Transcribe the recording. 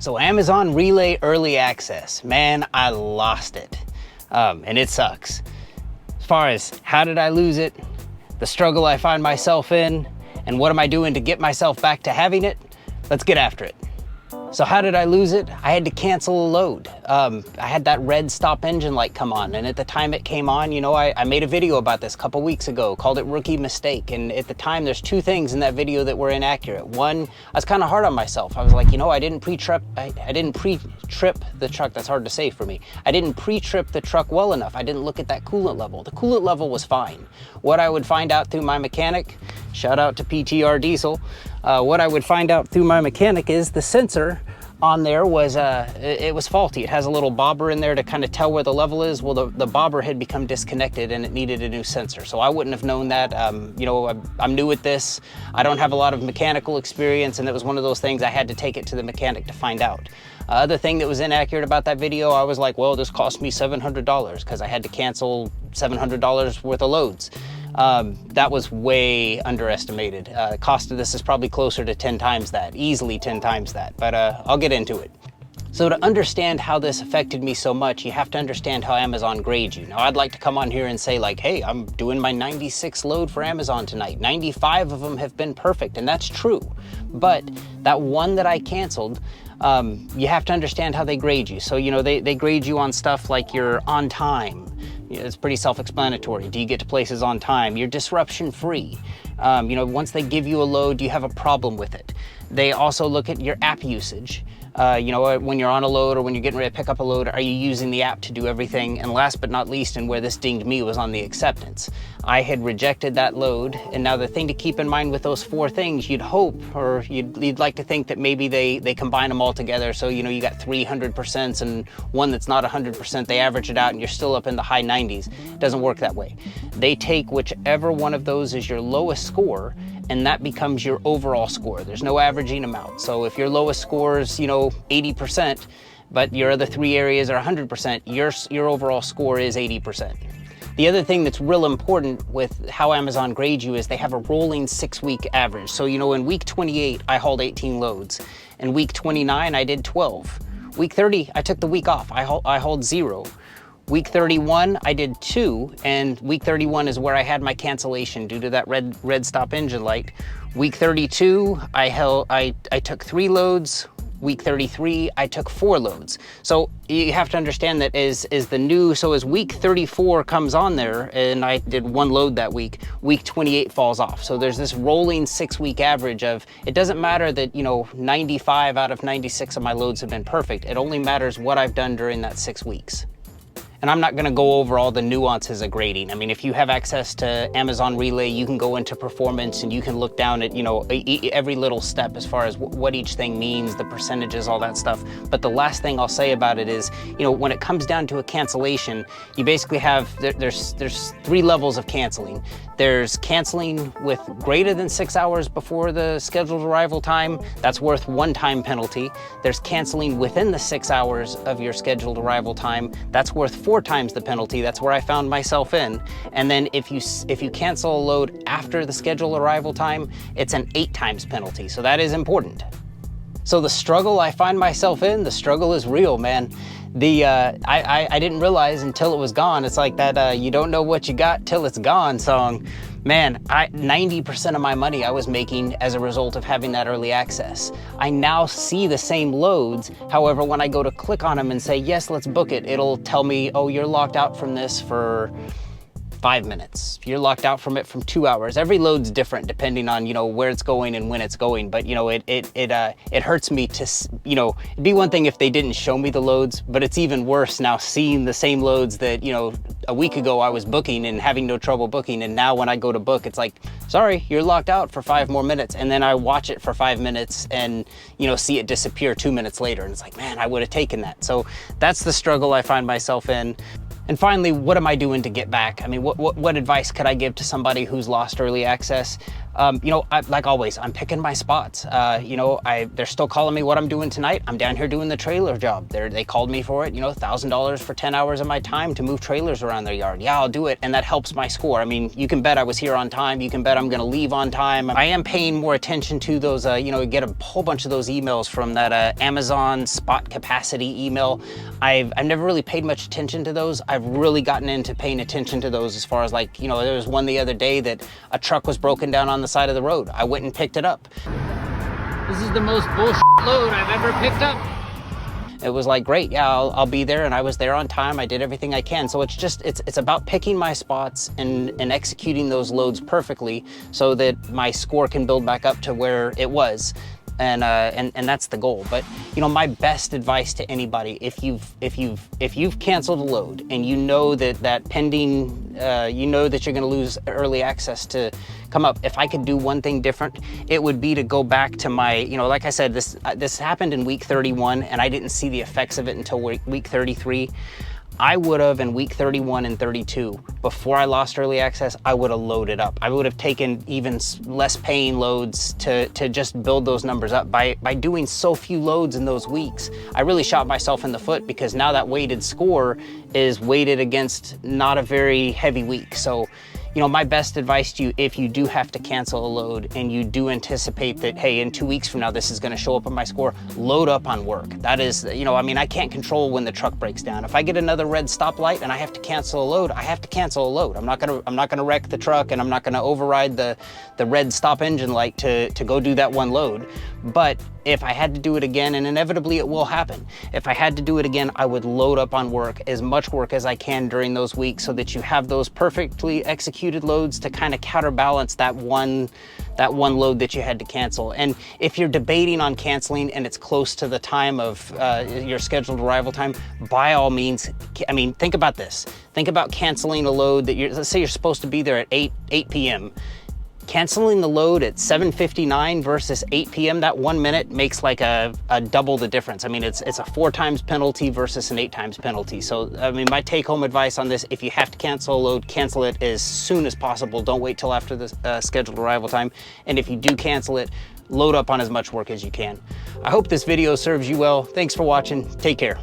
So Amazon Relay Early Access, man, I lost it. And it sucks. As far as how did I lose it, the struggle I find myself in, and what am I doing to get myself back to having it, let's get after it. So how did I lose it? I had to cancel a load. I had that red stop engine light come on, and at the time it came on, you know, I made a video about this a couple weeks ago, called it Rookie Mistake, and at the time there's two things in that video that were inaccurate. One, I was kind of hard on myself. I was like, you know, I didn't pre-trip the truck, that's hard to say for me. I didn't pre-trip the truck well enough. I didn't look at that coolant level. The coolant level was fine. What I would find out through my mechanic, shout out to PTR Diesel, what I would find out through my mechanic is the sensor on there was it was faulty. It has a little bobber in there to kind of tell where the level is. Well, the bobber had become disconnected and it needed a new sensor. So I wouldn't have known that. You know, I'm new at this. I don't have a lot of mechanical experience, and it was one of those things I had to take it to the mechanic to find out. Other thing that was inaccurate about that video, I was like, well, this cost me $700 because I had to cancel $700 worth of loads. That was way underestimated. Cost of this is probably closer to 10 times that, easily 10 times that, but I'll get into it. So to understand how this affected me so much, you have to understand how Amazon grades you. Now, I'd like to come on here and say like, hey, I'm doing my 96 load for Amazon tonight. 95 of them have been perfect, and that's true. But that one that I canceled, you have to understand how they grade you. So, you know, they grade you on stuff like you're on time. It's pretty self-explanatory. Do you get to places on time? You're disruption free. You know, once they give you a load, do you have a problem with it? They also look at your app usage. You know, when you're on a load or when you're getting ready to pick up a load, are you using the app to do everything? And last but not least, and where this dinged me, was on the acceptance. I had rejected that load, and now the thing to keep in mind with those four things, you'd hope, or you'd like to think that maybe they combine them all together. So, you know, you got 300% and one that's not 100%, they average it out and you're still up in the high 90s. It doesn't work that way. They take whichever one of those is your lowest score, and that becomes your overall score. There's no averaging them out. So if your lowest score is, you know, 80%, but your other three areas are 100%, your overall score is 80%. The other thing that's real important with how Amazon grades you is they have a rolling 6-week average. So, you know, in week 28, I hauled 18 loads. In week 29, I did 12. Week 30, I took the week off. I hauled 0. Week 31, I did 2, and week 31 is where I had my cancellation due to that red stop engine light. Week 32, I took 3 loads. Week 33, I took 4 loads. So you have to understand that as week 34 comes on there, and I did 1 load that week, week 28 falls off. So there's this rolling 6-week average of, it doesn't matter that, you know, 95 out of 96 of my loads have been perfect. It only matters what I've done during that 6 weeks. And I'm not gonna go over all the nuances of grading. I mean, if you have access to Amazon Relay, you can go into performance and you can look down at, you know, every little step as far as what each thing means, the percentages, all that stuff. But the last thing I'll say about it is, you know, when it comes down to a cancellation, you basically have, there's 3 levels of canceling. There's canceling with greater than 6 hours before the scheduled arrival time. That's worth 1 time penalty. There's canceling within the 6 hours of your scheduled arrival time. That's worth 4 times the penalty. That's where I found myself in. And then if you cancel a load after the scheduled arrival time, it's an 8 times penalty. So that is important. So the struggle I find myself in, the struggle is real, man. I didn't realize until it was gone. It's like that you don't know what you got till it's gone song. Man, 90% of my money I was making as a result of having that early access. I now see the same loads. However, when I go to click on them and say, yes, let's book it, it'll tell me, oh, you're locked out from this for 5 minutes. You're locked out from it from 2 hours. Every load's different depending on, you know, where it's going and when it's going. But, you know, it hurts me to, you know, it'd be one thing if they didn't show me the loads, but it's even worse now seeing the same loads that, you know, a week ago I was booking and having no trouble booking. And now when I go to book, it's like, sorry, you're locked out for 5 more minutes. And then I watch it for 5 minutes and, you know, see it disappear 2 minutes later. And it's like, man, I would have taken that. So that's the struggle I find myself in. And finally, what am I doing to get back? I mean, what advice could I give to somebody who's lost early access? You know, like always, I'm picking my spots. You know, they're still calling me what I'm doing tonight. I'm down here doing the trailer job. They called me for it, you know, $1,000 for 10 hours of my time to move trailers around their yard. Yeah, I'll do it, and that helps my score. I mean, you can bet I was here on time. You can bet I'm gonna leave on time. I am paying more attention to those, you know, get a whole bunch of those emails from that Amazon spot capacity email. I've never really paid much attention to those. I've really gotten into paying attention to those as far as, like, you know, there was one the other day that a truck was broken down on the side of the road. I went and picked it up. This is the most bullshit load I've ever picked up. It was like, great, yeah, I'll be there, and I was there on time. I did everything I can. So it's just, it's about picking my spots and executing those loads perfectly so that my score can build back up to where it was. And that's the goal. But you know, my best advice to anybody, if you've canceled a load and you know that pending, you know that you're going to lose early access to come up. If I could do one thing different, it would be to go back to my, you know, like I said, this happened in week 31, and I didn't see the effects of it until week 33. I would have, in week 31 and 32, before I lost early access, I would have loaded up. I would have taken even less paying loads to just build those numbers up. By doing so few loads in those weeks, I really shot myself in the foot, because now that weighted score is weighted against not a very heavy week. So, you know, my best advice to you, if you do have to cancel a load and you do anticipate that, hey, in 2 weeks from now, this is going to show up on my score, load up on work. That is, you know, I mean, I can't control when the truck breaks down. If I get another red stoplight and I have to cancel a load, I have to cancel a load. I'm not gonna wreck the truck, and I'm not gonna override the red stop engine light to go do that one load. But if I had to do it again, and inevitably it will happen, if I had to do it again, I would load up on work, as much work as I can during those weeks, so that you have those perfectly executed loads to kind of counterbalance that one load that you had to cancel. And if you're debating on canceling and it's close to the time of your scheduled arrival time, by all means, I mean, think about this. Think about canceling a load that let's say you're supposed to be there at 8 p.m. Canceling the load at 7:59 versus 8 p.m., that 1 minute makes like a double the difference. I mean, it's a 4 times penalty versus an 8 times penalty. So, I mean, my take-home advice on this, if you have to cancel a load, cancel it as soon as possible. Don't wait till after the scheduled arrival time. And if you do cancel it, load up on as much work as you can. I hope this video serves you well. Thanks for watching. Take care.